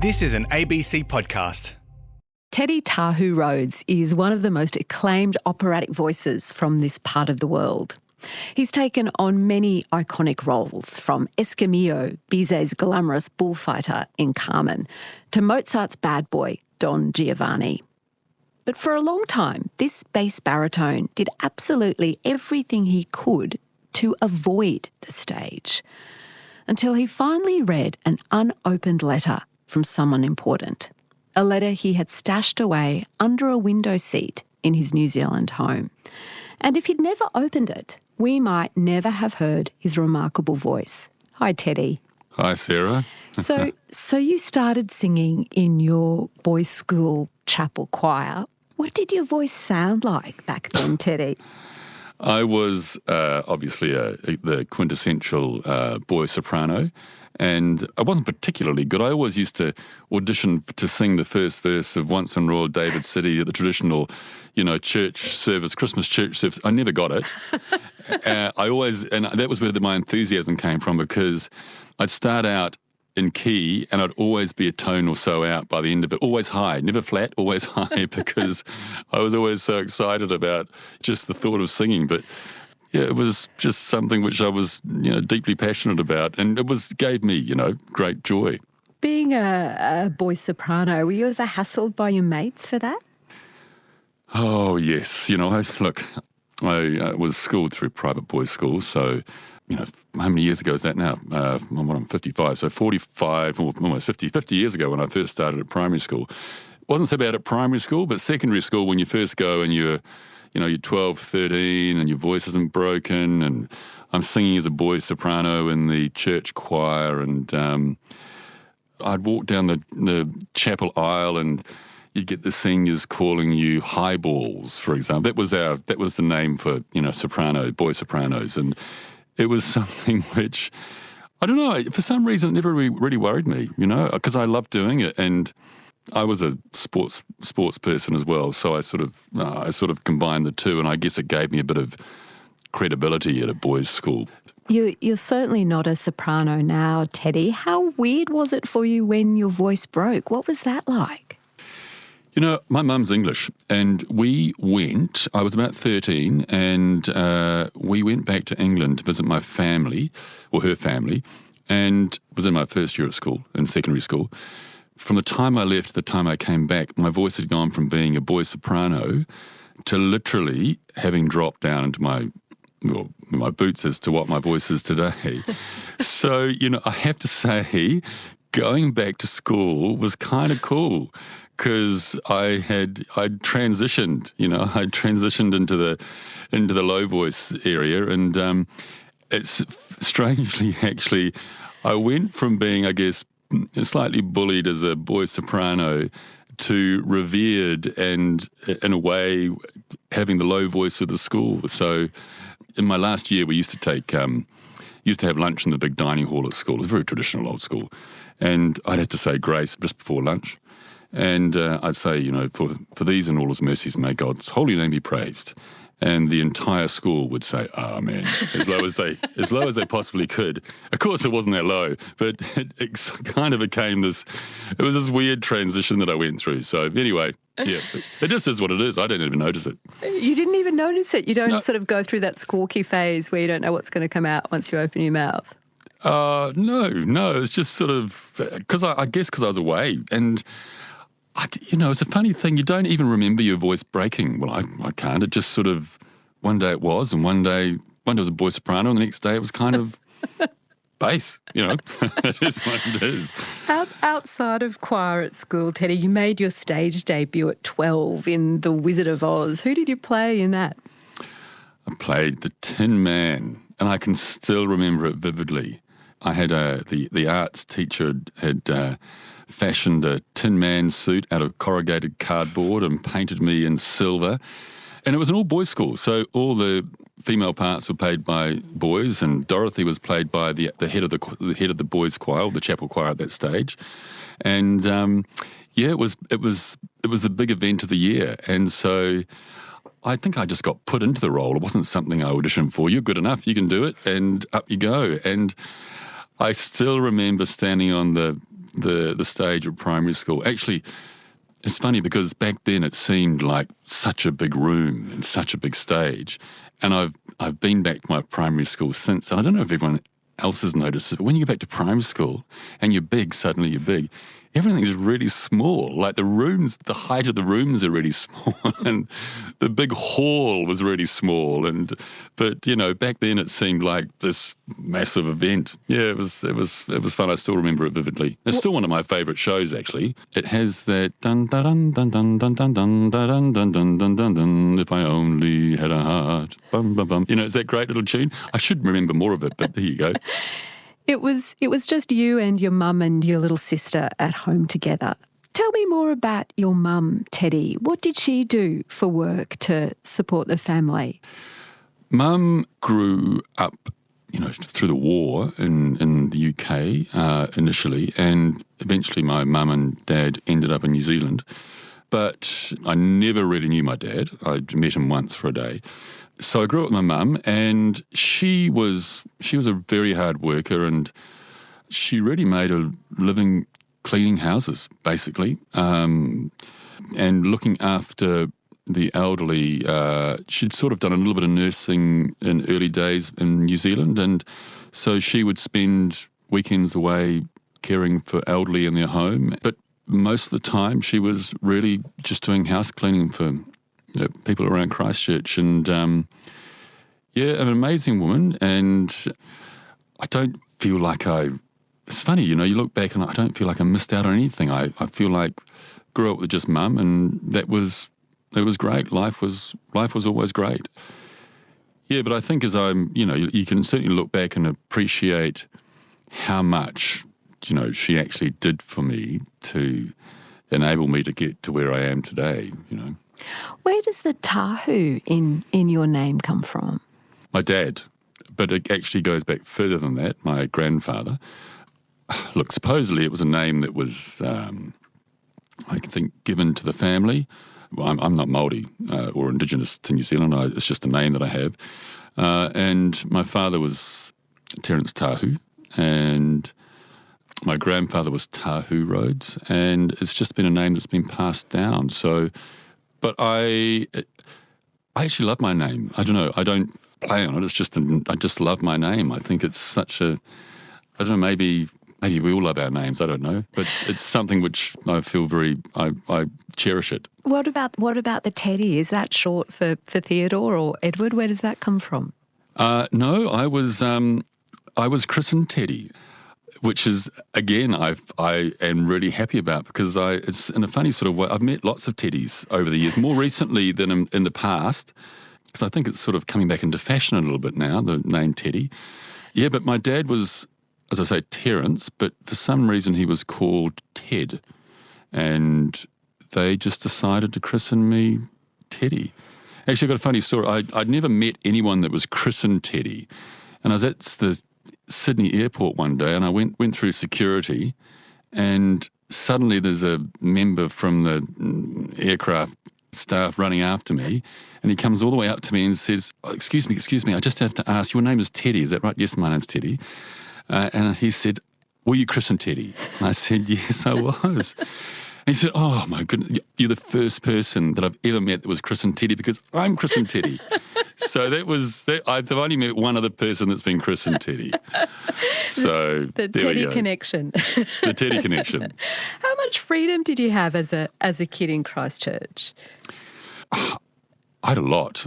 This is an ABC podcast. Teddy Tahu Rhodes is one of the most acclaimed operatic voices from this part of the world. He's taken on many iconic roles, from Escamillo, Bizet's glamorous bullfighter in Carmen, to Mozart's bad boy, Don Giovanni. But for a long time, this bass baritone did absolutely everything he could to avoid the stage, until he finally read an unopened letter from someone important. A letter he had stashed away under a window seat in his New Zealand home. And if he'd never opened it, we might never have heard his remarkable voice. Hi, Teddy. Hi, Sarah. So you started singing in your boys' school chapel choir. What did your voice sound like back then, Teddy? I was obviously the quintessential boy soprano, and I wasn't particularly good. I always used to audition to sing the first verse of Once in Royal David City at the traditional, church service, Christmas church service. I never got it. And that was where my enthusiasm came from, because I'd start out in key and I'd always be a tone or so out by the end of it, always high, never flat, always high, because I was always so excited about just the thought of singing. But yeah, it was just something which I was, deeply passionate about, and it gave me, great joy. Being a boy soprano, were you ever hassled by your mates for that? Oh, yes. I was schooled through private boys' school, so, how many years ago is that now? I'm 55, so 45, or almost 50 years ago when I first started at primary school. It wasn't so bad at primary school, but secondary school, when you first go and you're 12, 13, and your voice isn't broken, and I'm singing as a boy soprano in the church choir, and I'd walk down the chapel aisle and you'd get the seniors calling you highballs, for example. That was the name for, boy sopranos, and it was something which, I don't know, for some reason it never really worried me, because I loved doing it, and I was a sports person as well, so I sort of combined the two, and I guess it gave me a bit of credibility at a boys' school. You're certainly not a soprano now, Teddy. How weird was it for you when your voice broke? What was that like? My mum's English, and I was about 13, and we went back to England to visit my family, or her family, and it was in my first year at school, in secondary school. From the time I left to the time I came back, my voice had gone from being a boy soprano to literally having dropped down into my boots as to what my voice is today. So, I have to say, going back to school was kind of cool, because I'd transitioned, into the low voice area, and it's strangely, actually, I went from being, I guess, slightly bullied as a boy soprano to revered and, in a way, having the low voice of the school. So in my last year, we used to have lunch in the big dining hall at school. It was a very traditional old school. And I'd have to say grace just before lunch. And I'd say, for these and all his mercies, may God's holy name be praised. And the entire school would say, "Amen," as low as they possibly could. Of course, it wasn't that low, but it kind of became this. It was this weird transition that I went through. So anyway, yeah, it just is what it is. I didn't even notice it. You didn't even notice it. You don't sort of go through that squawky phase where you don't know what's going to come out once you open your mouth. No. It's just sort of because I guess because I was away, and it's a funny thing. You don't even remember your voice breaking. Well, I can't. It just sort of, one day it was, and one day it was a boy soprano, and the next day it was kind of bass. It is what it is. Outside of choir at school, Teddy, you made your stage debut at 12 in The Wizard of Oz. Who did you play in that? I played the Tin Man, and I can still remember it vividly. I had the arts teacher had fashioned a Tin Man suit out of corrugated cardboard and painted me in silver. And it was an all-boys school, so all the female parts were played by boys, and Dorothy was played by the head of the boys' choir, the chapel choir at that stage. And it was the big event of the year, and so I think I just got put into the role. It wasn't something I auditioned for. You're good enough, you can do it, and up you go. And I still remember standing on the the stage of primary school. Actually, it's funny because back then it seemed like such a big room and such a big stage. And I've been back to my primary school since. And I don't know if everyone else has noticed it, but when you go back to primary school and you're big, suddenly you're big, everything's really small. Like the rooms, the height of the rooms are really small, and the big hall was really small. But you know, back then it seemed like this massive event. Yeah, it was fun. I still remember it vividly. It's still one of my favourite shows. Actually, it has that dun dun dun dun dun dun dun dun dun dun dun dun dun dun. If I only had a heart, bum bum bum. You know, it's that great little tune. I should remember more of it, but there you go. It was just you and your mum and your little sister at home together. Tell me more about your mum, Teddy. What did she do for work to support the family? Mum grew up, you know, through the war in the UK initially, and eventually my mum and dad ended up in New Zealand. But I never really knew my dad. I met him once for a day. So I grew up with my mum, and she was a very hard worker, and she really made a living cleaning houses, basically, and looking after the elderly. She'd sort of done a little bit of nursing in early days in New Zealand, and so she would spend weekends away caring for elderly in their home. But most of the time she was really just doing house cleaning for people around Christchurch, and an amazing woman. And I don't feel like it's funny, you know, you look back and I don't feel like I missed out on anything. I feel like grew up with just mum, and it was great. Life was always great. Yeah, but I think as you can certainly look back and appreciate how much, you know, she actually did for me to enable me to get to where I am today, you know. Where does the Tahu in your name come from? My dad, but it actually goes back further than that, my grandfather. Look, supposedly it was a name that was, I think, given to the family. Well, I'm not Māori or Indigenous to New Zealand. It's just a name that I have. And my father was Terence Tahu, and my grandfather was Tahu Rhodes, and it's just been a name that's been passed down. So, but I actually love my name. I don't know. I don't play on it. It's just I just love my name. I think it's such a, I don't know, maybe we all love our names. I don't know, but it's something which I feel I cherish it. What about the Teddy? Is that short for Theodore or Edward? Where does that come from? No, I was christened Teddy, which is, again, I am really happy about, because it's in a funny sort of way. I've met lots of Teddys over the years, more recently than in the past, because I think it's sort of coming back into fashion a little bit now, the name Teddy. Yeah, but my dad was, as I say, Terence, but for some reason he was called Ted, and they just decided to christen me Teddy. Actually, I've got a funny story. I'd never met anyone that was christened Teddy, and I was at the Sydney airport one day, and I went through security, and suddenly there's a member from the aircraft staff running after me, and he comes all the way up to me and says, excuse me, I just have to ask, your name is Teddy, is that right? Yes, my name's Teddy. And he said, were you christened Teddy? And I said, yes, I was. And he said, oh my goodness, you're the first person that I've ever met that was christened Teddy, because I'm christened Teddy. So I've only met one other person that's been christened Teddy. So the Teddy connection. The Teddy connection. How much freedom did you have as a kid in Christchurch? I had a lot.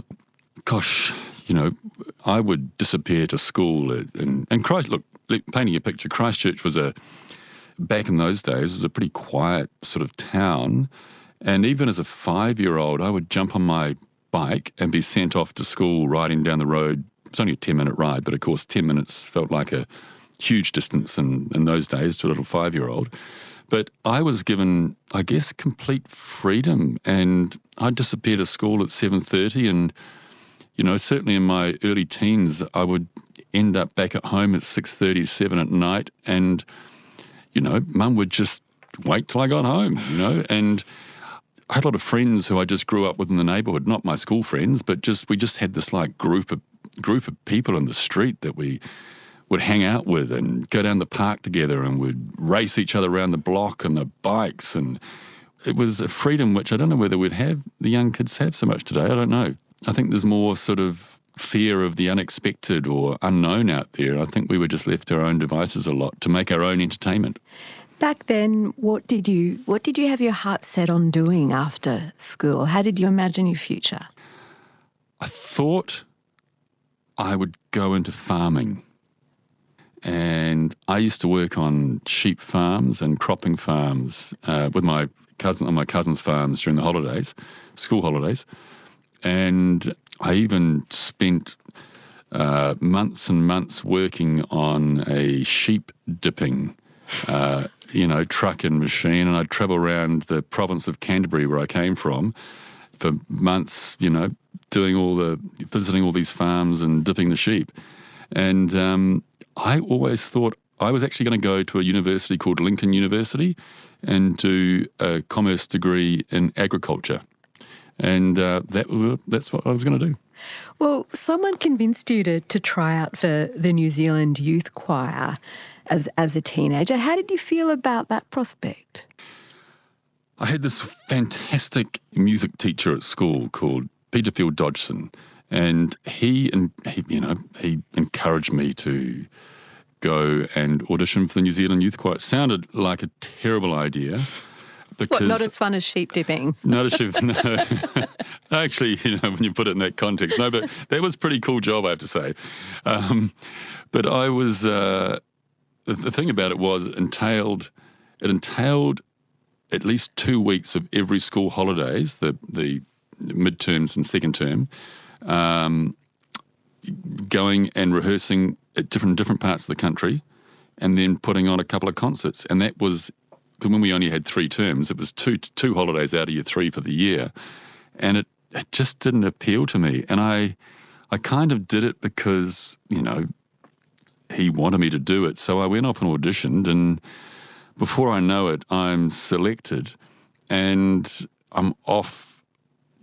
Gosh, you know, I would disappear to school and look, painting a picture, Christchurch was back in those days, was a pretty quiet sort of town. And even as a 5-year-old, I would jump on my bike and be sent off to school riding down the road. It's only a 10-minute ride, but of course 10 minutes felt like a huge distance in those days to a little 5-year-old. But I was given, I guess, complete freedom, and I'd disappear to school at 7:30, and, you know, certainly in my early teens, I would end up back at home at 6:30, 7 at night, and, you know, Mum would just wait till I got home, you know, and I had a lot of friends who I just grew up with in the neighbourhood, not my school friends, but we just had this like group of people in the street that we would hang out with and go down the park together and would race each other around the block and the bikes. And it was a freedom which I don't know whether the young kids have so much today. I don't know. I think there's more sort of fear of the unexpected or unknown out there. I think we were just left to our own devices a lot to make our own entertainment. Back then, what did you have your heart set on doing after school? How did you imagine your future? I thought I would go into farming. And I used to work on sheep farms and cropping farms with my cousin's farms during the holidays, school holidays. And I even spent months and months working on a sheep dipping truck and machine, and I'd travel around the province of Canterbury where I came from for months, visiting all these farms and dipping the sheep. And I always thought I was actually going to go to a university called Lincoln University and do a commerce degree in agriculture. And that's what I was going to do. Well, someone convinced you to try out for the New Zealand Youth Choir as a teenager. How did you feel about that prospect? I had this fantastic music teacher at school called Peter Field Dodgson, and he encouraged me to go and audition for the New Zealand Youth Choir. It sounded like a terrible idea. Because not as fun as sheep dipping? No. Actually, when you put it in that context, no, but that was a pretty cool job, I have to say. But I was, the thing about it was it entailed at least 2 weeks of every school holidays, the midterms and second term, going and rehearsing at different parts of the country and then putting on a couple of concerts. And that was, when we only had 3 terms, it was two holidays out of your 3 for the year. And it just didn't appeal to me. And I kind of did it because, he wanted me to do it. So I went off and auditioned, and before I know it, I'm selected. And I'm off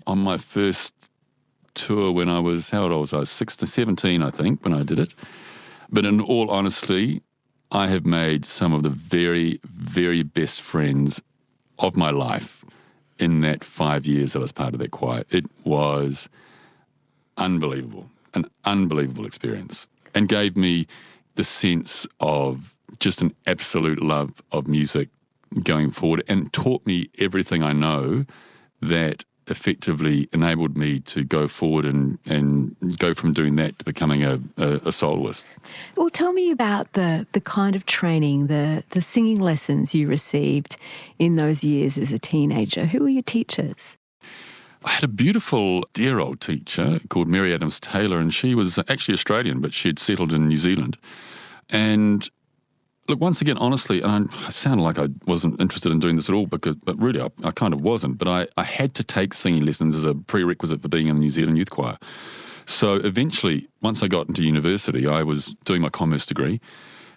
on my first tour when I was, how old was I? 17, I think, when I did it. But in all honesty, I have made some of the very, very best friends of my life in that 5 years that I was part of that choir. It was unbelievable, an unbelievable experience, and gave me the sense of just an absolute love of music going forward, and taught me everything I know that effectively enabled me to go forward and go from doing that to becoming a soloist. Well, tell me about the kind of training, the singing lessons you received in those years as a teenager. Who were your teachers? I had a beautiful, dear old teacher called Mary Adams Taylor, and she was actually Australian, but she had settled in New Zealand. And look, once again, honestly, and I sound like I wasn't interested in doing this at all, but really I kind of wasn't, but I had to take singing lessons as a prerequisite for being in the New Zealand Youth Choir. So eventually, once I got into university, I was doing my commerce degree,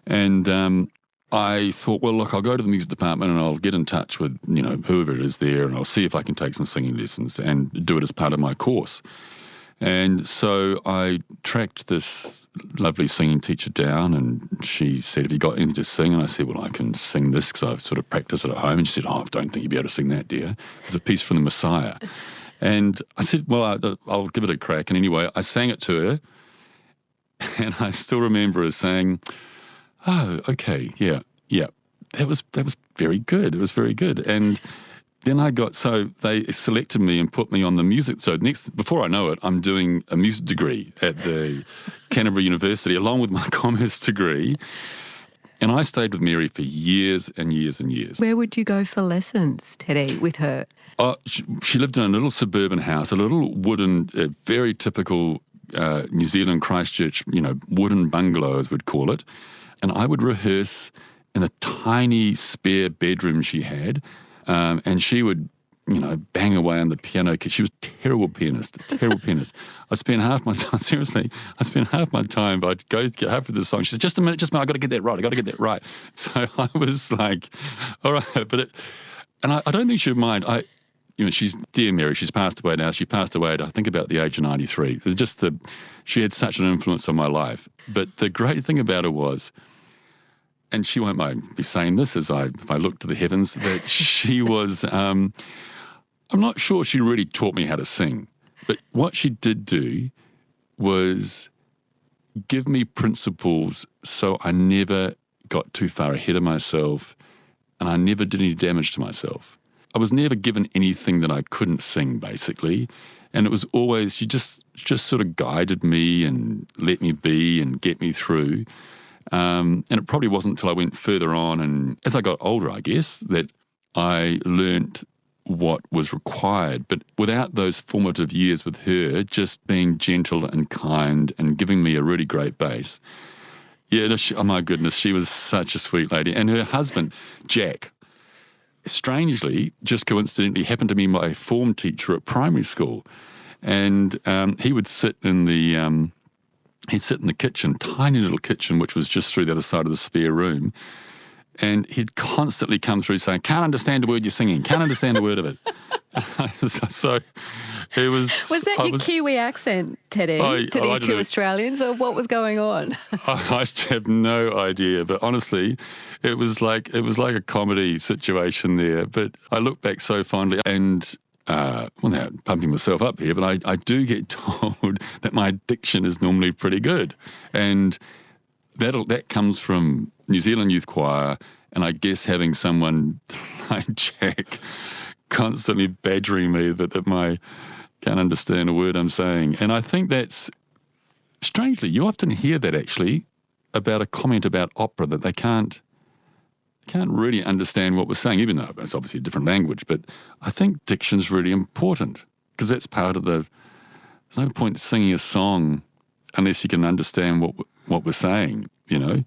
and I thought, well, look, I'll go to the music department and I'll get in touch with, whoever it is there, and I'll see if I can take some singing lessons and do it as part of my course. And so I tracked this lovely singing teacher down, and she said, have you got anything to sing? And I said, well, I can sing this because I've sort of practiced it at home. And she said, I don't think you'll be able to sing that, dear. It's a piece from the Messiah. And I said, well, I'll give it a crack. And anyway, I sang it to her, and I still remember her saying, oh, okay, yeah. That was very good. It was very good. And then they selected me and put me on the music. So before I know it, I'm doing a music degree at the Canterbury University along with my commerce degree. And I stayed with Mary for years and years and years. Where would you go for lessons, Teddy, with her? She lived in a little suburban house, a little wooden, very typical New Zealand Christchurch, wooden bungalow, as we'd call it. And I would rehearse in a tiny spare bedroom she had. And she would, bang away on the piano because she was a terrible pianist. I spent half my time, I'd go get half of the song. She said, just a minute, I've got to get that right. So I was like, all right. And I don't think she would mind. she's dear Mary. She's passed away now. She passed away at, I think, about the age of 93. It was just she had such an influence on my life. But the great thing about her was, and she won't mind me saying this if I look to the heavens, that she was, I'm not sure she really taught me how to sing, but what she did do was give me principles so I never got too far ahead of myself and I never did any damage to myself. I was never given anything that I couldn't sing, basically. And it was always, she just sort of guided me and let me be and get me through. And it probably wasn't until I went further on and as I got older, I guess, that I learnt what was required. But without those formative years with her, just being gentle and kind and giving me a really great bass, oh my goodness, she was such a sweet lady. And her husband, Jack, strangely, just coincidentally, happened to be my form teacher at primary school. And he would sit in the kitchen, tiny little kitchen, which was just through the other side of the spare room. And he'd constantly come through saying, "Can't understand a word you're singing, can't understand a word of it." So it was... Was that your Kiwi accent, Teddy, to these two Australians, or what was going on? I have no idea, but honestly, it was like a comedy situation there. But I look back so fondly and... now pumping myself up here, but I do get told that my diction is normally pretty good. And that comes from New Zealand Youth Choir, and I guess having someone like Jack constantly badgering me that I can't understand a word I'm saying. And I think that's, strangely, you often hear that actually about a comment about opera, that they can't really understand what we're saying, even though it's obviously a different language. But I think diction's really important because that's part of there's no point singing a song unless you can understand what we're saying, you know.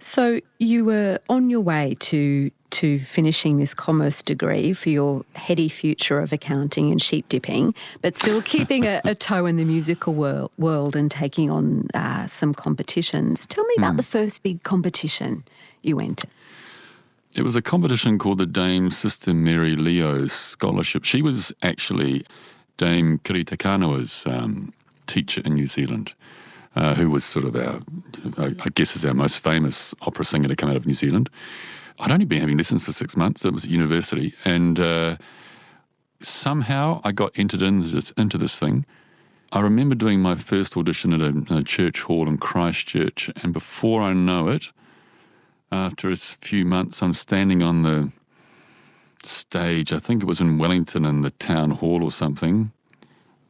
So you were on your way to finishing this commerce degree for your heady future of accounting and sheep dipping, but still keeping a toe in the musical world and taking on some competitions. Tell me about the first big competition you entered. It was a competition called the Dame Sister Mary Leo Scholarship. She was actually Dame Kiritakanawa's teacher in New Zealand, who was sort of I guess is our most famous opera singer to come out of New Zealand. I'd only been having lessons for 6 months. It was at university. And somehow I got entered into this thing. I remember doing my first audition at a church hall in Christchurch, and before I know it, after a few months, I'm standing on the stage, I think it was in Wellington in the town hall or something,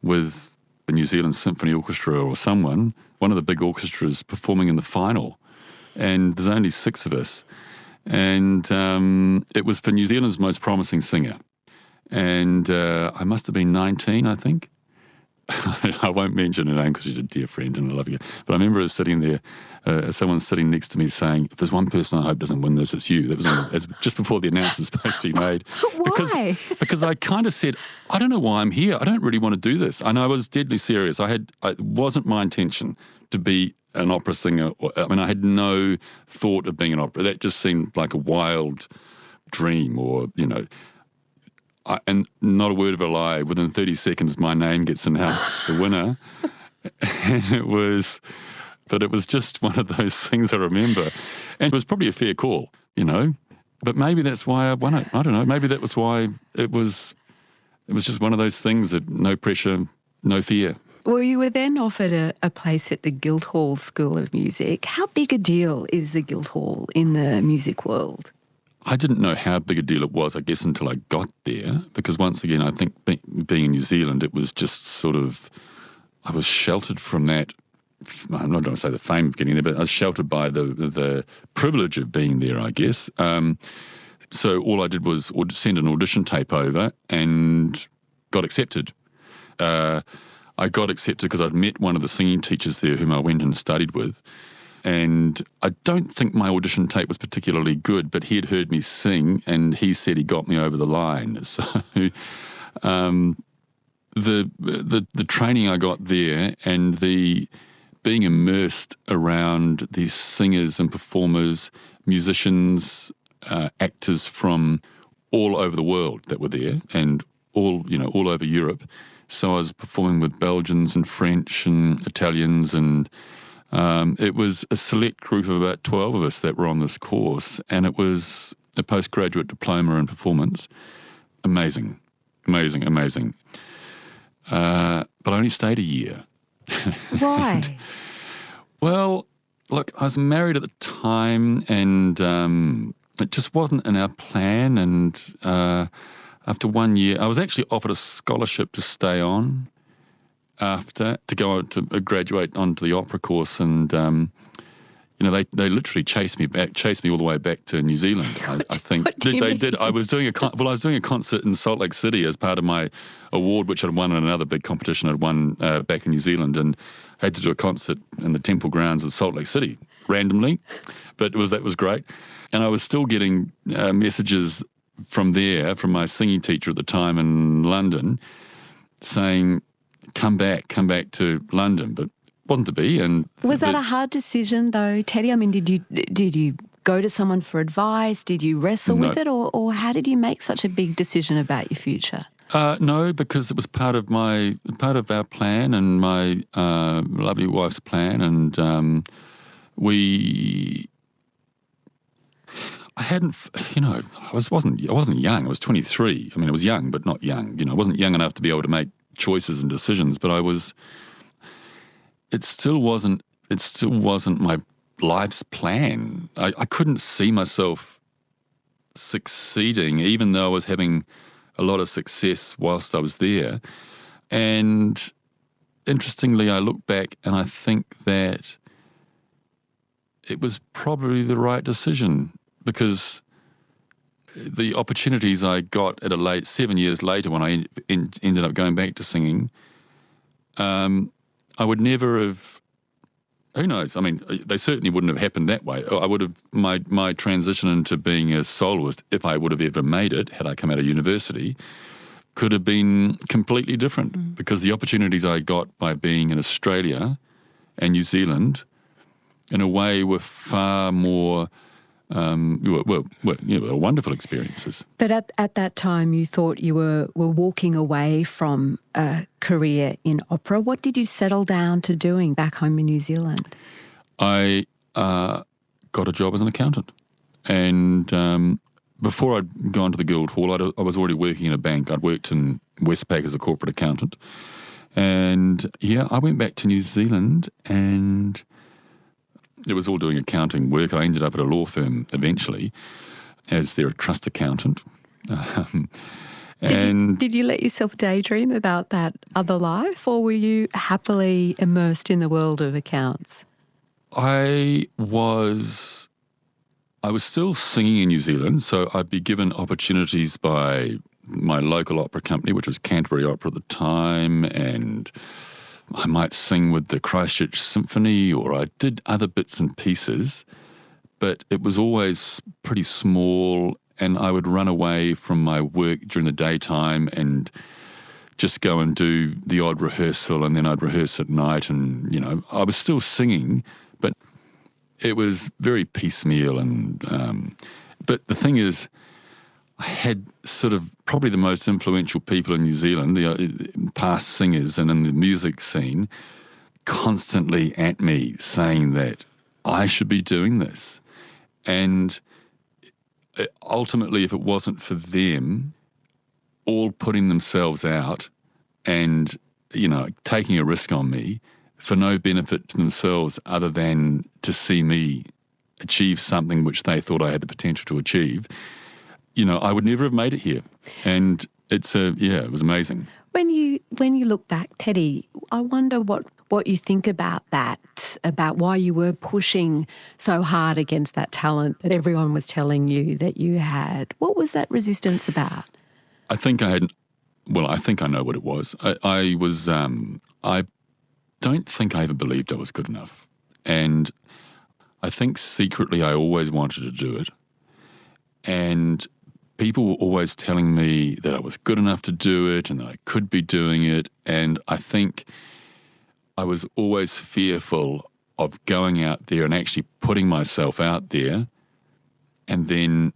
with the New Zealand Symphony Orchestra or someone, one of the big orchestras, performing in the final. And there's only 6 of us. And it was for New Zealand's most promising singer. And I must have been 19, I think. I won't mention her name because she's a dear friend and I love her. But I remember her sitting there, someone sitting next to me saying, "If there's one person I hope doesn't win this, it's you." That was just before the announcement's supposed to be made. Why? Because I kind of said, I don't know why I'm here. I don't really want to do this. And I was deadly serious. It wasn't my intention to be an opera singer. I had no thought of being an opera. That just seemed like a wild dream or, you know. And not a word of a lie, within 30 seconds my name gets announced as the winner. And it was just one of those things I remember. And it was probably a fair call, you know. But maybe that's why I won it. I don't know. Maybe that was why it was just one of those things that no pressure, no fear. Well, you were then offered a place at the Guildhall School of Music. How big a deal is the Guildhall in the music world? I didn't know how big a deal it was, I guess, until I got there, because once again, I think being in New Zealand, it was just sort of, I was sheltered from that. I'm not going to say the fame of getting there, but I was sheltered by the privilege of being there, I guess. So all I did was send an audition tape over and got accepted. I got accepted because I'd met one of the singing teachers there whom I went and studied with. And I don't think my audition tape was particularly good, but he had heard me sing and he said he got me over the line. So the training I got there and the being immersed around these singers and performers, musicians, actors from all over the world that were there, and all over Europe. So I was performing with Belgians and French and Italians, and it was a select group of about 12 of us that were on this course, and it was a postgraduate diploma in performance. Amazing. But I only stayed a year. Why? Well, look, I was married at the time, and it just wasn't in our plan. And after 1 year, I was actually offered a scholarship to stay on to go on to graduate onto the opera course, and they literally chased me all the way back to New Zealand. I think they did. I was doing a concert in Salt Lake City as part of my award, which I'd won in another big competition I'd won back in New Zealand, and I had to do a concert in the temple grounds of Salt Lake City randomly, but that was great. And I was still getting messages from my singing teacher at the time in London, saying, come back to London, but wasn't to be. And was that a hard decision though, Teddy? I mean, did you go to someone for advice? Did you wrestle with it, or how did you make such a big decision about your future? No, because it was part of our plan and my lovely wife's plan, and I wasn't young. I was 23. I mean, I was young, but not young. I wasn't young enough to be able to make choices and decisions, but it still wasn't my life's plan. I couldn't see myself succeeding, even though I was having a lot of success whilst I was there. And interestingly, I look back and I think that it was probably the right decision, because the opportunities I got at 7 years later, when I ended up going back to singing, I would never have. Who knows? I mean, they certainly wouldn't have happened that way. I would have my transition into being a soloist, if I would have ever made it, had I come out of university, could have been completely different, because the opportunities I got by being in Australia and New Zealand, in a way, were far more. Were wonderful experiences. But at that time, you thought you were walking away from a career in opera. What did you settle down to doing back home in New Zealand? I got a job as an accountant. And before I'd gone to the Guildhall, I was already working in a bank. I'd worked in Westpac as a corporate accountant. And, I went back to New Zealand, and it was all doing accounting work. I ended up at a law firm eventually as their trust accountant. Did you let yourself daydream about that other life, or were you happily immersed in the world of accounts? I was still singing in New Zealand, so I'd be given opportunities by my local opera company, which was Canterbury Opera at the time, and I might sing with the Christchurch Symphony, or I did other bits and pieces, but it was always pretty small, and I would run away from my work during the daytime and just go and do the odd rehearsal, and then I'd rehearse at night, and, I was still singing, but it was very piecemeal. And but the thing is, I had sort of probably the most influential people in New Zealand, the past singers and in the music scene, constantly at me saying that I should be doing this. And ultimately, if it wasn't for them all putting themselves out and, taking a risk on me for no benefit to themselves other than to see me achieve something which they thought I had the potential to achieve, I would never have made it here. And it was amazing. When you look back, Teddy, I wonder what you think about that, about why you were pushing so hard against that talent that everyone was telling you that you had. What was that resistance about? I think I know what it was. I don't think I ever believed I was good enough. And I think secretly I always wanted to do it. And people were always telling me that I was good enough to do it and that I could be doing it. And I think I was always fearful of going out there and actually putting myself out there and then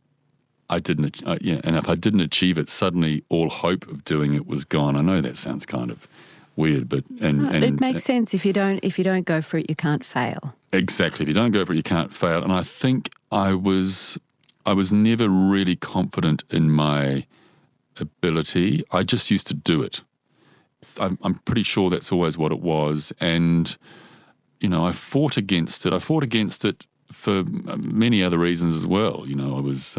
I didn't, and if I didn't achieve it, suddenly all hope of doing it was gone. I know that sounds kind of weird, but it makes sense. If you don't go for it, you can't fail. Exactly. If you don't go for it, you can't fail. And I think I was never really confident in my ability. I just used to do it. I'm pretty sure that's always what it was. And, I fought against it. I fought against it for many other reasons as well. I was,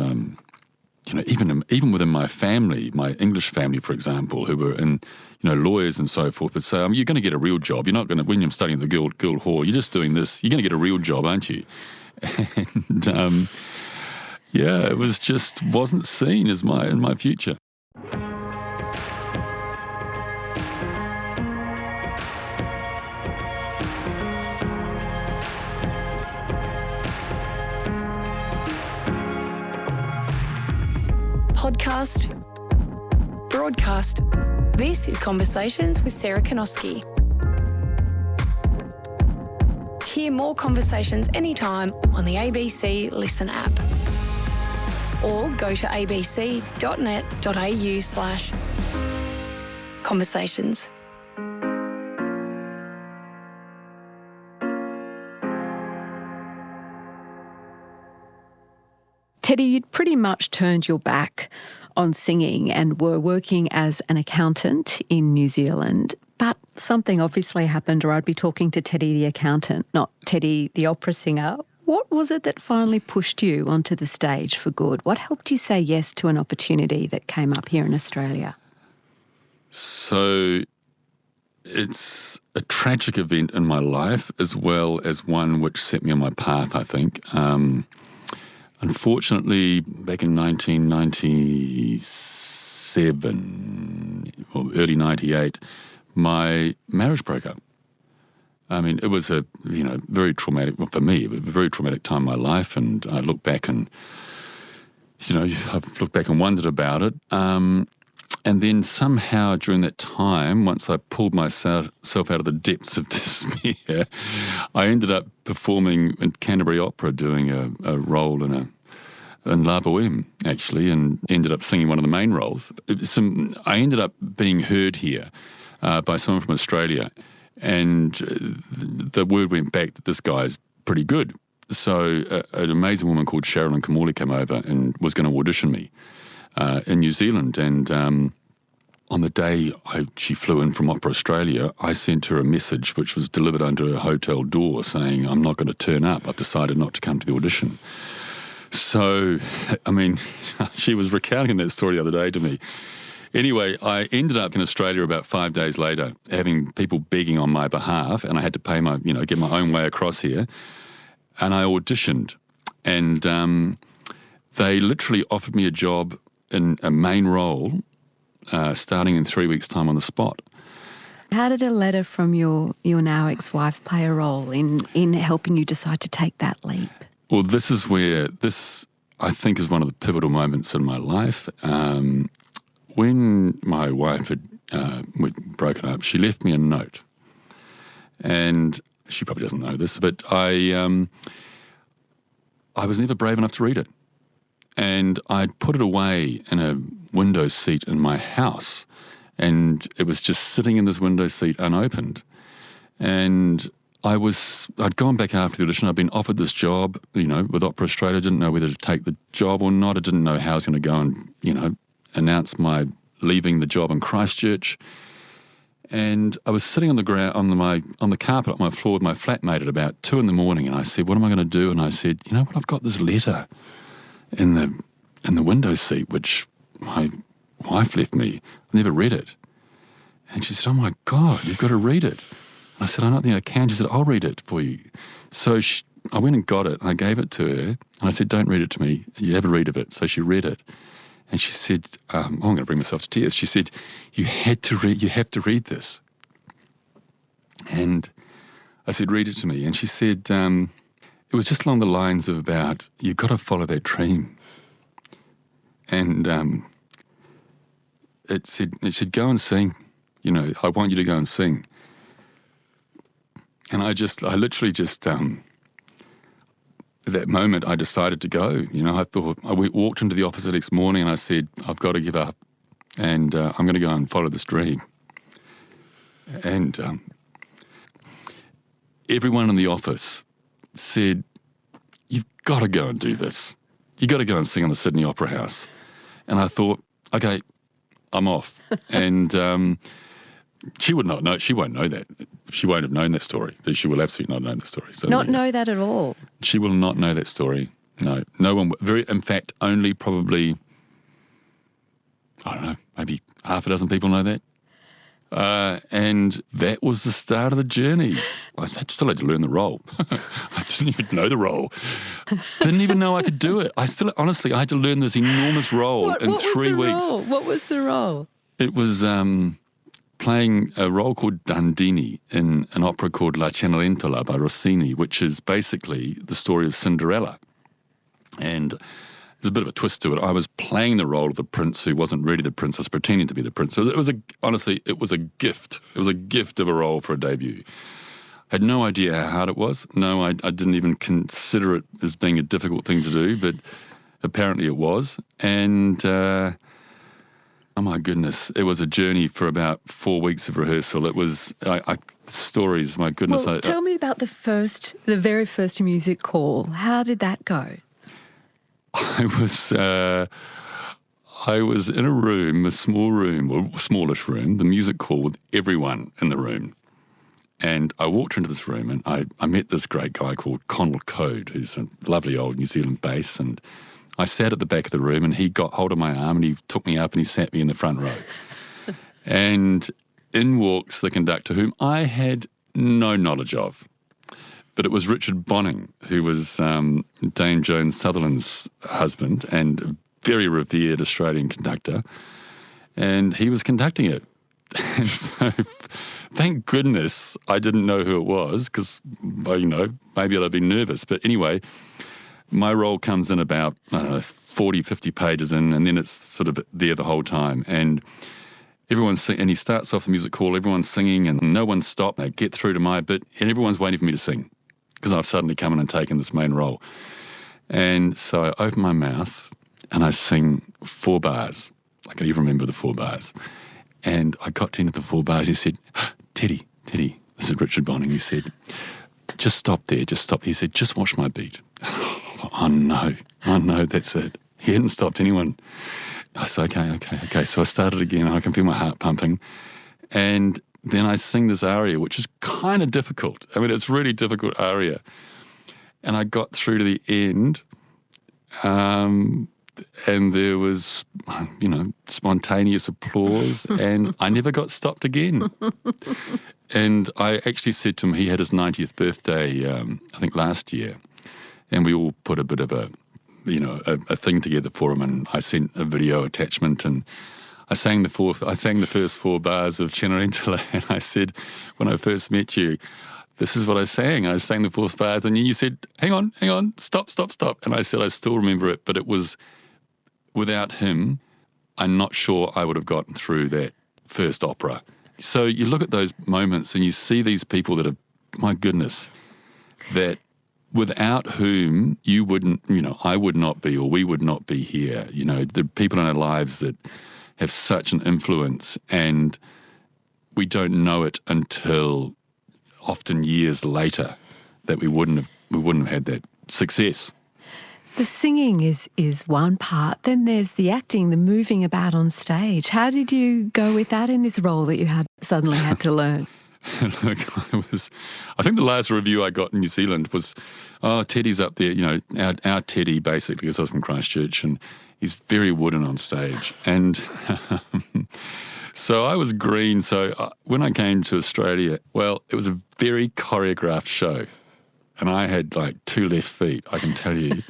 even within my family, my English family, for example, who were in, lawyers and so forth, would say, you're going to get a real job. You're not going to, when you're studying the Guildhall, you're just doing this. You're going to get a real job, aren't you? And, it was just wasn't seen as in my future. Podcast, broadcast. This is Conversations with Sarah Kanoski. Hear more conversations anytime on the ABC Listen app. Or go to abc.net.au/conversations. Teddy, you'd pretty much turned your back on singing and were working as an accountant in New Zealand, but something obviously happened, or I'd be talking to Teddy the accountant, not Teddy the opera singer. What was it that finally pushed you onto the stage for good? What helped you say yes to an opportunity that came up here in Australia? So it's a tragic event in my life as well as one which set me on my path, I think. Unfortunately, back in 1997 or early 98, my marriage broke up. I mean, it was a very traumatic, well, for me, a very traumatic time in my life, and I look back and I've looked back and wondered about it. And then somehow during that time, once I pulled myself out of the depths of despair, I ended up performing in Canterbury Opera, doing a role in La Boheme, actually, and ended up singing one of the main roles. I ended up being heard here by someone from Australia, and the word went back that this guy's pretty good. So an amazing woman called Sharon Kamali came over and was going to audition me in New Zealand. And on the day she flew in from Opera Australia, I sent her a message which was delivered under her hotel door saying, I'm not going to turn up. I've decided not to come to the audition. So, I mean, she was recounting that story the other day to me. Anyway, I ended up in Australia about 5 days later, having people begging on my behalf, and I had to pay get my own way across here. And I auditioned, and they literally offered me a job in a main role, starting in 3 weeks' time on the spot. How did a letter from your now ex-wife play a role in helping you decide to take that leap? Well, this is where I think, is one of the pivotal moments in my life. When my wife had broken up, she left me a note. And she probably doesn't know this, but I was never brave enough to read it. And I'd put it away in a window seat in my house, and it was just sitting in this window seat unopened. And I'd gone back after the audition. I'd been offered this job, with Opera Australia. I didn't know whether to take the job or not. I didn't know how I was going to go and, announce my leaving the job in Christchurch. And I was sitting on the ground, on the carpet on my floor with my flatmate at about 2 a.m, and I said, what am I going to do? And I said, you know what, I've got this letter in the window seat, which my wife left me. I never read it. And she said, oh my God, you've got to read it. And I said, I don't think I can. She said, I'll read it for you. So I went and got it, and I gave it to her, and I said, don't read it to me. You have a read of it. So she read it. And she said, I'm going to bring myself to tears. She said, you have to read this. And I said, read it to me. And she said, it was just along the lines of about, you've got to follow that dream. And it said, go and sing. I want you to go and sing. And I literally just, at that moment, I decided to go. I thought, I walked into the office the next morning and I said, I've got to give up and I'm going to go and follow this dream. And everyone in the office said, you've got to go and do this. You've got to go and sing on the Sydney Opera House. And I thought, okay, I'm off. And she would not know. She won't know that. She won't have known that story. She will absolutely not know the story. So Not know that at all? She will not know that story. No. No one. In fact, only probably, I don't know, maybe half a dozen people know that. And that was the start of the journey. I still had to learn the role. I didn't even know the role. Didn't even know I could do it. I had to learn this enormous role in 3 weeks. What was the role? It was playing a role called Dandini in an opera called La Cenerentola by Rossini, which is basically the story of Cinderella. And there's a bit of a twist to it. I was playing the role of the prince who wasn't really the prince. I was pretending to be the prince. So honestly, it was a gift. It was a gift of a role for a debut. I had no idea how hard it was. No, I didn't even consider it as being a difficult thing to do, but apparently it was. And oh my goodness, it was a journey for about 4 weeks of rehearsal. It was stories. My goodness. Well, tell me about the very first music call. How did that go? I was in a room, a small room, or smallish room, the music call with everyone in the room. And I walked into this room and I met this great guy called Connell Code, who's a lovely old New Zealand bass. And I sat at the back of the room and he got hold of my arm and he took me up and he sat me in the front row. And in walks the conductor, whom I had no knowledge of. But it was Richard Bonning, who was Dame Joan Sutherland's husband and a very revered Australian conductor. And he was conducting it. And so thank goodness I didn't know who it was because, maybe I'd have been nervous. But anyway, my role comes in about, 40, 50 pages in, and then it's sort of there the whole time. And and he starts off the music call, everyone's singing and no one's stopped. They get through to my bit and everyone's waiting for me to sing because I've suddenly come in and taken this main role. And so I open my mouth and I sing 4 bars. I can even remember the 4 bars. And I got to the end of the 4 bars. He said, Teddy, this is Richard Bonning. He said, just stop there, just stop. He said, just watch my beat. Oh no, that's it. He hadn't stopped anyone. I said, okay. So I started again. I can feel my heart pumping. And then I sing this aria, which is kind of difficult. I mean, it's a really difficult aria. And I got through to the end, and there was, spontaneous applause, and I never got stopped again. And I actually said to him, he had his 90th birthday, I think last year, and we all put a bit of a thing together for him, and I sent a video attachment, and I sang the first 4 bars of Cenerentola, and I said, when I first met you, this is what I sang. I sang the 4 bars, and you said, hang on, stop. And I said, I still remember it, but it was, without him, I'm not sure I would have gotten through that first opera. So you look at those moments and you see these people that are, my goodness, that without whom you wouldn't, I would not be, or we would not be here. The people in our lives that have such an influence, and we don't know it until often years later that we wouldn't have had that success. The singing is one part. Then there's the acting, the moving about on stage. How did you go with that in this role that you suddenly had to learn? Look, I think the last review I got in New Zealand was, Teddy's up there, our Teddy, basically, because I was from Christchurch, and he's very wooden on stage. And so I was green. So when I came to Australia, well, it was a very choreographed show. And I had 2 left feet, I can tell you.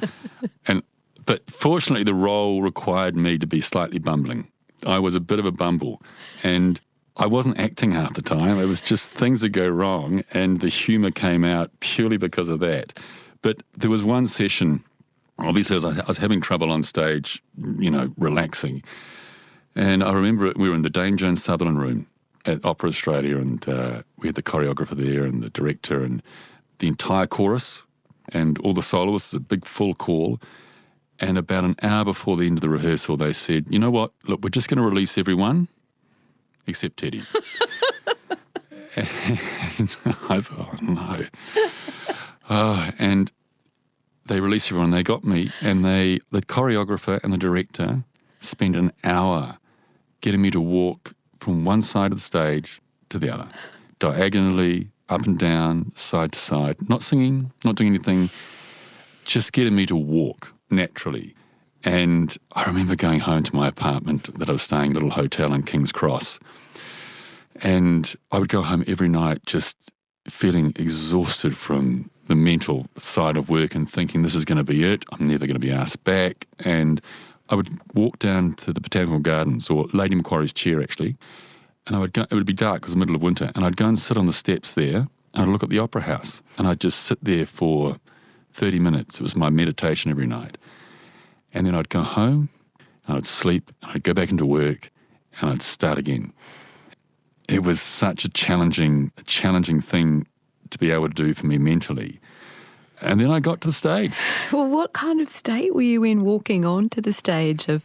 But fortunately, the role required me to be slightly bumbling. I was a bit of a bumble. And I wasn't acting half the time. It was just things would go wrong, and the humour came out purely because of that. But there was one session, obviously I was having trouble on stage, relaxing. And I remember we were in the Dame Joan Sutherland room at Opera Australia, and we had the choreographer there and the director and the entire chorus. and all the soloists, a big full call. And about an hour before the end of the rehearsal, they said, you know what, look, we're just going to release everyone except Teddy. And I thought, oh, no. And they released everyone. They got me, and the choreographer and the director spent an hour getting me to walk from one side of the stage to the other, diagonally, up and down, side to side, not singing, not doing anything, just getting me to walk naturally. And I remember going home to my apartment that I was staying, a little hotel in King's Cross, and I would go home every night just feeling exhausted from the mental side of work and thinking this is going to be it, I'm never going to be asked back. And I would walk down to the Botanical Gardens, or Lady Macquarie's Chair actually, and I would go, it would be dark, it was the middle of winter, and I'd go and sit on the steps there, and I'd look at the Opera House, and I'd just sit there for 30 minutes. It was my meditation every night. And then I'd go home, and I'd sleep, and I'd go back into work, and I'd start again. It was such a challenging thing to be able to do for me mentally. And then I got to the stage. Well, what kind of state were you in walking on to the stage of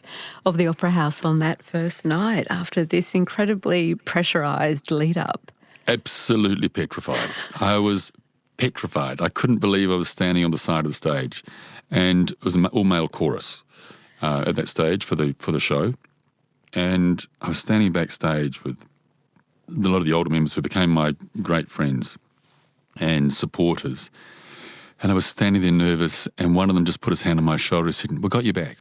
the Opera House on that first night after this incredibly pressurised lead-up? Absolutely petrified. I was petrified. I couldn't believe I was standing on the side of the stage. And it was an all-male chorus at that stage for the show. And I was standing backstage with a lot of the older members who became my great friends and supporters. And I was standing there nervous, and one of them just put his hand on my shoulder and said, "We got you back."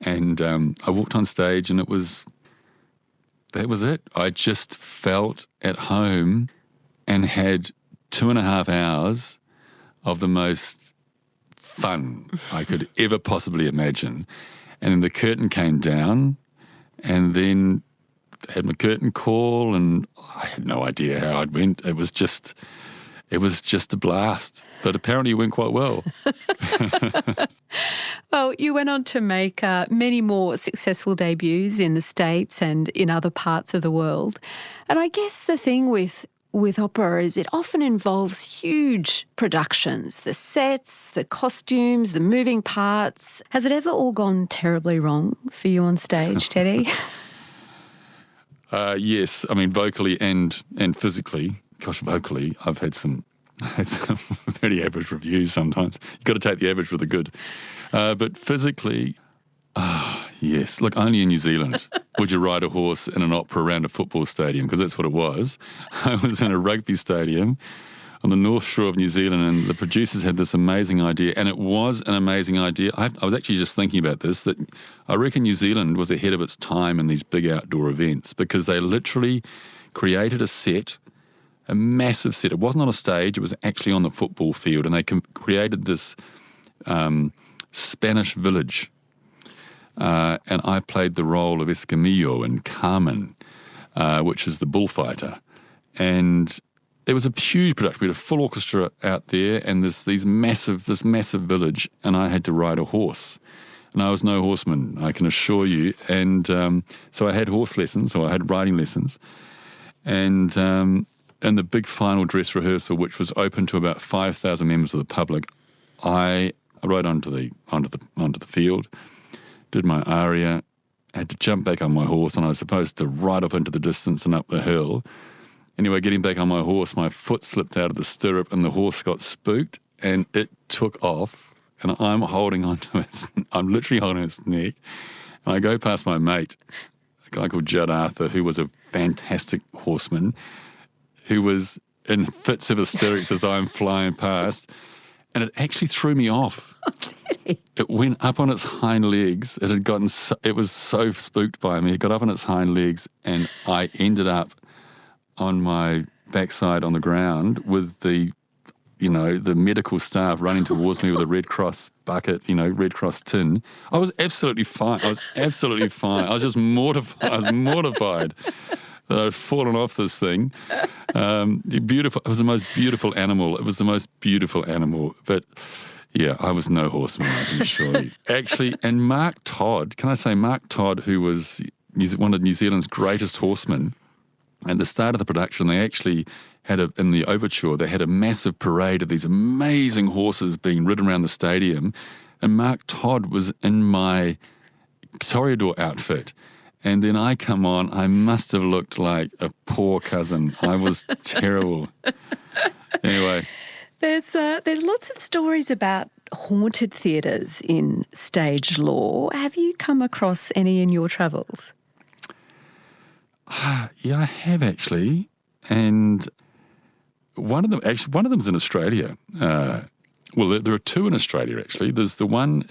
And I walked on stage, and that was it. I just felt at home and had 2.5 hours of the most fun I could ever possibly imagine. And then the curtain came down, and then I had my curtain call, and I had no idea how it went. It was just a blast. But apparently it went quite well. Well, you went on to make many more successful debuts in the States and in other parts of the world. And I guess the thing with opera is it often involves huge productions, the sets, the costumes, the moving parts. Has it ever all gone terribly wrong for you on stage, Teddy? Yes, I mean vocally and physically. Gosh, vocally, I've had some very average reviews sometimes. You've got to take the average with the good. But physically, yes. Look, only in New Zealand would you ride a horse in an opera around a football stadium, because that's what it was. I was in a rugby stadium on the north shore of New Zealand, and the producers had this amazing idea, and it was an amazing idea. I was actually just thinking about this, that I reckon New Zealand was ahead of its time in these big outdoor events, because they literally created a set, a massive set. It wasn't on a stage, it was actually on the football field, and they created this Spanish village. And I played the role of Escamillo in Carmen, which is the bullfighter. And it was a huge production. We had a full orchestra out there, and this massive village, and I had to ride a horse. And I was no horseman, I can assure you. And so I had horse lessons, or I had riding lessons. And in the big final dress rehearsal, which was open to about 5,000 members of the public, I rode onto the field, did my aria, had to jump back on my horse, and I was supposed to ride off into the distance and up the hill. Anyway, getting back on my horse, my foot slipped out of the stirrup, and the horse got spooked, and it took off. And I'm literally holding its neck. And I go past my mate, a guy called Judd Arthur, who was a fantastic horseman, who was in fits of hysterics as I'm flying past. And it actually threw me off. Oh, did he? It went up on its hind legs. It was so spooked by me. It got up on its hind legs, and I ended up on my backside on the ground with the medical staff running towards me with a Red Cross bucket, Red Cross tin. I was absolutely fine. I was just mortified. I was mortified that I'd fallen off this thing. Beautiful. It was the most beautiful animal. But yeah, I was no horseman, I can assure you. Actually, and Mark Todd, who was one of New Zealand's greatest horsemen, at the start of the production, they actually in the overture, they had a massive parade of these amazing horses being ridden around the stadium, and Mark Todd was in my Toreador outfit. And then I come on, I must have looked like a poor cousin. I was terrible. Anyway. There's lots of stories about haunted theatres in stage lore. Have you come across any in your travels? Yeah, I have actually. And one of them's in Australia. There are two in Australia, actually. There's the one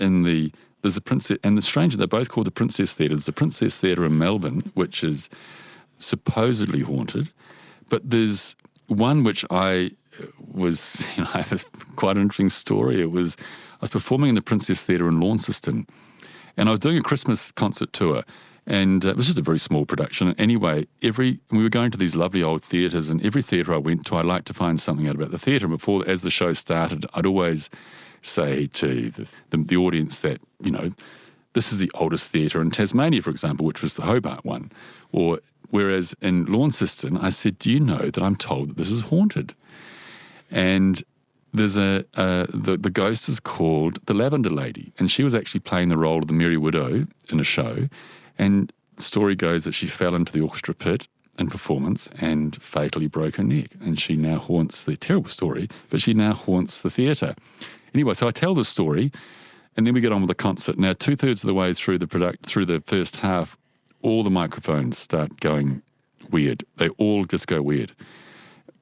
there's the Princess, and the stranger, they're both called the Princess Theatre. There's the Princess Theatre in Melbourne, which is supposedly haunted. But there's one which I have quite an interesting story. I was performing in the Princess Theatre in Launceston, and I was doing a Christmas concert tour, and it was just a very small production. Anyway, we were going to these lovely old theatres, and every theatre I went to, I liked to find something out about the theatre. And as the show started, I'd always say to the audience that, this is the oldest theatre in Tasmania, for example, which was the Hobart one. Whereas in Launceston, I said, do you know that I'm told that this is haunted? And there's the ghost is called the Lavender Lady, and she was actually playing the role of the Merry Widow in a show. And the story goes that she fell into the orchestra pit in performance and fatally broke her neck. And she now haunts terrible story, but she now haunts the theatre. Anyway, so I tell the story, and then we get on with the concert. Now, 2/3 of the way through the first half, all the microphones start going weird. They all just go weird.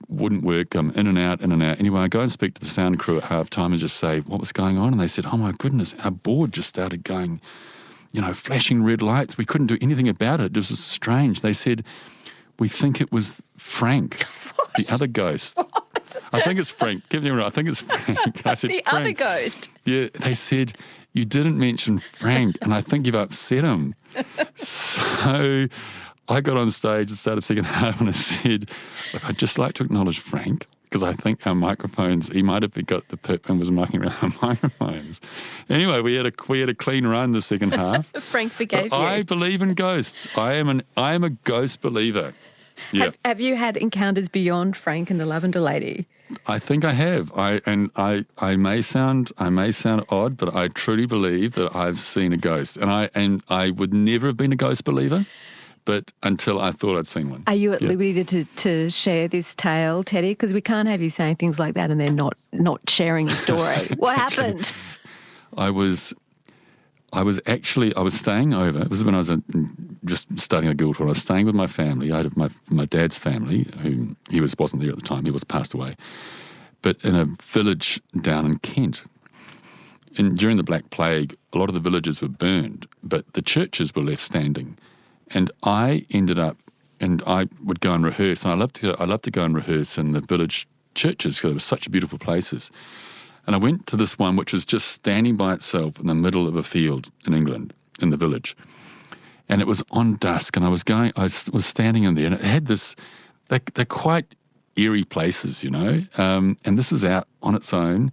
Wouldn't work, in and out, in and out. Anyway, I go and speak to the sound crew at halftime and just say, what was going on? And they said, oh my goodness, our board just started going, flashing red lights. We couldn't do anything about it. It was just strange. They said, we think it was Frank, the other ghost. What? I think it's Frank. Give me a minute. I think it's Frank. I said, the Frank. other ghost? Yeah, they said, you didn't mention Frank, and I think you've upset him. So I got on stage and started second half, and I said, look, I'd just like to acknowledge Frank, because I think our microphones, he might have got the pip and was mucking around the microphones. Anyway, we had a clean run the second half. Frank forgave you. I believe in ghosts. I am a ghost believer. Yeah. Have you had encounters beyond Frank and the Lavender Lady? I think I have. I may sound odd, but I truly believe that I've seen a ghost. And I would never have been a ghost believer, but until I thought I'd seen one. Are you at liberty to share this tale, Teddy? Because we can't have you saying things like that and then not sharing the story. What happened? I was staying over. This is when I was just starting at Guildhall. I was staying with my family. I had my dad's family, who wasn't there at the time. He was passed away. But in a village down in Kent. And during the Black Plague, a lot of the villages were burned, but the churches were left standing. And I ended up, and I would go and rehearse. And I loved to go and rehearse in the village churches because they were such beautiful places. And I went to this one which was just standing by itself in the middle of a field in England, in the village. And it was on dusk, and I was standing in there, and it had this, they're quite eerie places, and this was out on its own.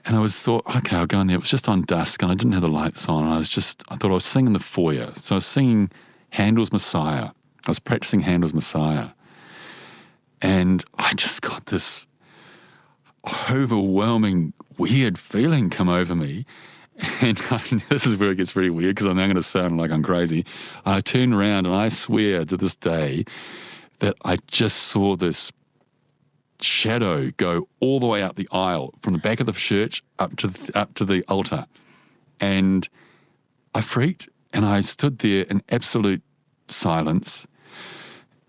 And I thought, okay, I'll go in there. It was just on dusk, and I didn't have the lights on. And I thought I was singing the foyer. So I was singing Handel's Messiah. I was practicing Handel's Messiah. And I just got this overwhelming, weird feeling come over me. And this is where it gets really weird, because I'm now going to sound like I'm crazy. And I turned around, and I swear to this day that I just saw this shadow go all the way out the aisle from the back of the church up to the altar. And I freaked, and I stood there in absolute silence.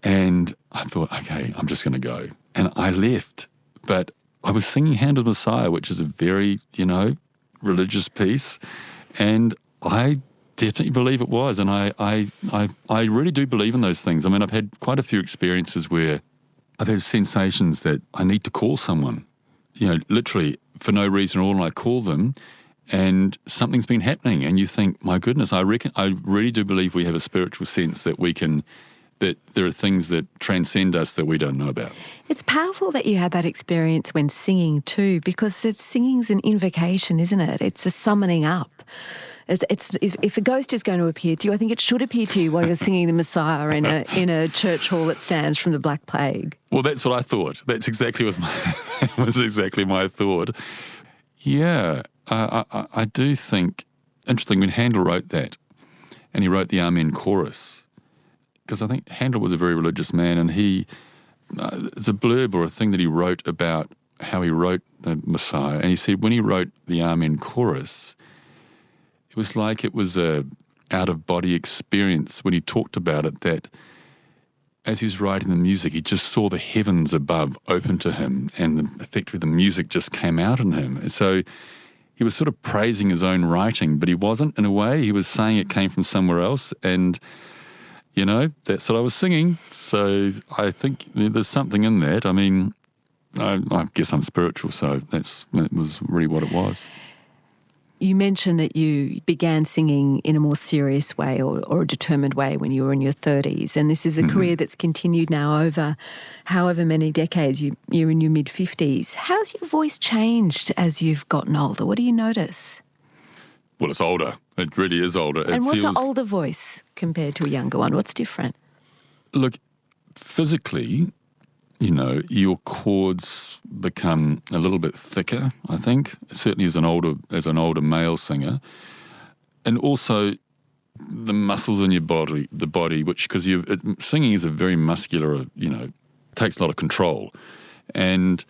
And I thought, okay, I'm just going to go. And I left. But I was singing Handel's Messiah, which is a very, religious piece. And I definitely believe it was. And I really do believe in those things. I mean, I've had quite a few experiences where I've had sensations that I need to call someone, literally for no reason at all. And I call them, and something's been happening. And you think, my goodness, I really do believe we have a spiritual sense that that there are things that transcend us that we don't know about. It's powerful that you had that experience when singing too, because singing's an invocation, isn't it? It's a summoning up. If a ghost is going to appear to you, I think it should appear to you while you're singing the Messiah in a church hall that stands from the Black Plague. Well, that's what I thought. That's exactly was exactly my thought. Yeah, I do think, interesting, when Handel wrote that, and he wrote the Amen chorus, because I think Handel was a very religious man, and it's a blurb or a thing that he wrote about how he wrote the Messiah, and he said when he wrote the Amen chorus, it was like it was a out-of-body experience when he talked about it, that as he was writing the music, he just saw the heavens above open to him, and effectively the music just came out in him. And so he was sort of praising his own writing, but he wasn't, in a way. He was saying it came from somewhere else, and, you know, that's what I was singing. So I think there's something in that. I mean, I guess I'm spiritual, so that was really what it was. You mentioned that you began singing in a more serious way or a determined way when you were in your 30s, and this is a career that's continued now over however many decades. You're in your mid-50s. How's your voice changed as you've gotten older? What do you notice? Well, it's older. It really is older. And what's an older voice compared to a younger one? What's different? Look, physically, you know, your chords become a little bit thicker, I think, certainly as an older male singer. And also the muscles in your body, which, because singing is a very muscular, you know, takes a lot of control. And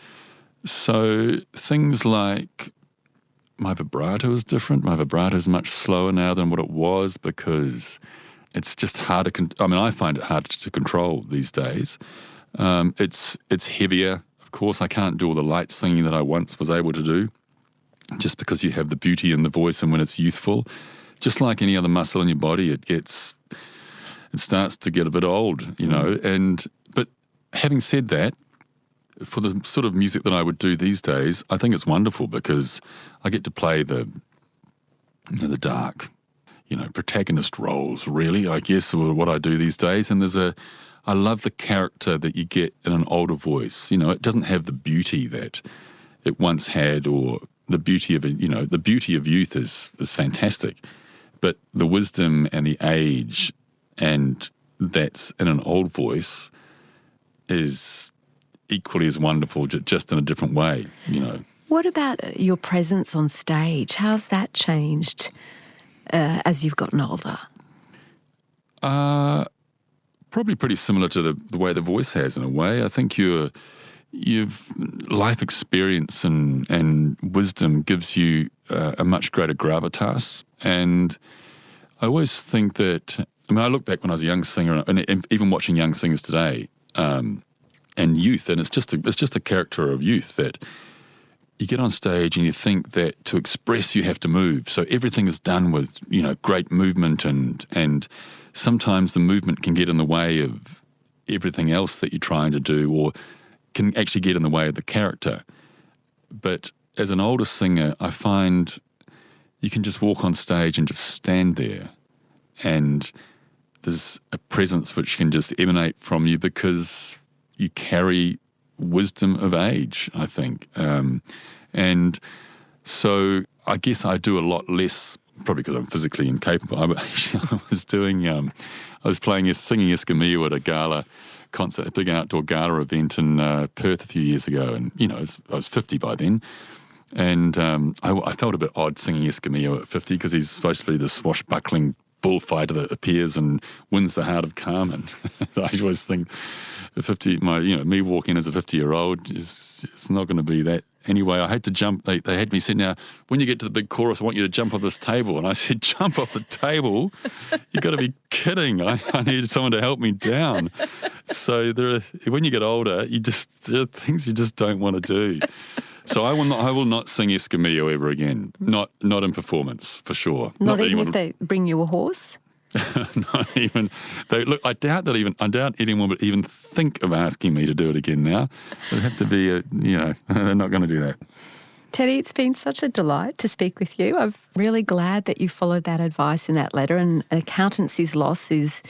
so things like my vibrato is different. My vibrato is much slower now than what it was, because it's just harder. I find it harder to control these days. It's heavier. Of course, I can't do all the light singing that I once was able to do, just because you have the beauty in the voice, and when it's youthful, just like any other muscle in your body, it starts to get a bit old, you know. But having said that, for the sort of music that I would do these days, I think it's wonderful, because I get to play the dark, you know, protagonist roles, really, I guess, are what I do these days. And I love the character that you get in an older voice. You know, it doesn't have the beauty that it once had, or the beauty of it. You know, the beauty of youth is fantastic, but the wisdom and the age, and that's in an old voice, is equally as wonderful, just in a different way. You know. What about your presence on stage? How's that changed as you've gotten older? Probably pretty similar to the way the voice has, in a way. I think you've life experience and wisdom gives you a much greater gravitas. And I always think that, I look back when I was a young singer, and even watching young singers today, and youth, and it's just a character of youth, that you get on stage and you think that to express you have to move. So everything is done with, you know, great movement, and sometimes the movement can get in the way of everything else that you're trying to do, or can actually get in the way of the character. But as an older singer, I find you can just walk on stage and just stand there, and there's a presence which can just emanate from you, because you carry wisdom of age, I think. And so I guess I do a lot less, probably because I'm physically incapable. I was singing Escamillo at a gala concert, a big outdoor gala event in Perth a few years ago, and, you know, I was 50 by then, and I felt a bit odd singing Escamillo at 50, because he's supposed to be the swashbuckling bullfighter that appears and wins the heart of Carmen. I always think me walking as a 50-year-old it's not going to be that. Anyway, I had to jump. They had me sit, now, when you get to the big chorus, I want you to jump off this table. And I said, jump off the table? You've got to be kidding. I needed someone to help me down. So when you get older, there are things you just don't want to do. So I will not sing Escamillo ever again. Not in performance, for sure. Not even if they bring you a horse? Not even. I doubt anyone would even think of asking me to do it again now. It'd have to be they're not going to do that. Teddy, it's been such a delight to speak with you. I'm really glad that you followed that advice in that letter, and accountancy's loss is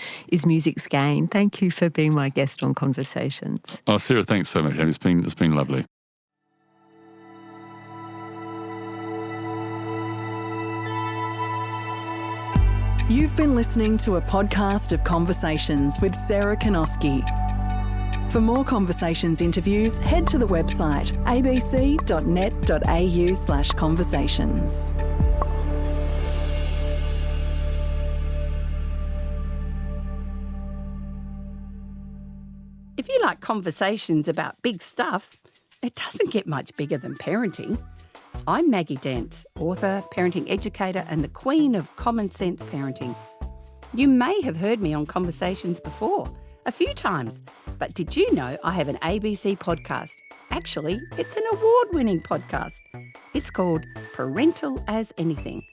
music's gain. Thank you for being my guest on Conversations. Oh, Sarah, thanks so much. It's been lovely. You've been listening to a podcast of Conversations with Sarah Kanoski. For more Conversations interviews, head to the website abc.net.au/conversations. If you like conversations about big stuff, it doesn't get much bigger than parenting. I'm Maggie Dent, author, parenting educator, and the queen of common sense parenting. You may have heard me on Conversations before, a few times, but did you know I have an ABC podcast? Actually, it's an award-winning podcast. It's called Parental as Anything.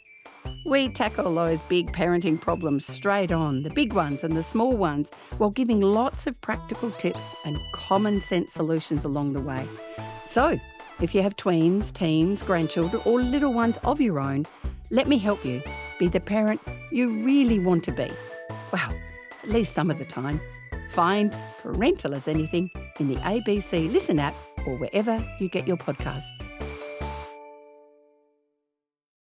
We tackle those big parenting problems straight on, the big ones and the small ones, while giving lots of practical tips and common sense solutions along the way. So, if you have tweens, teens, grandchildren, or little ones of your own, let me help you be the parent you really want to be. Well, at least some of the time. Find Parental as Anything in the ABC Listen app or wherever you get your podcasts.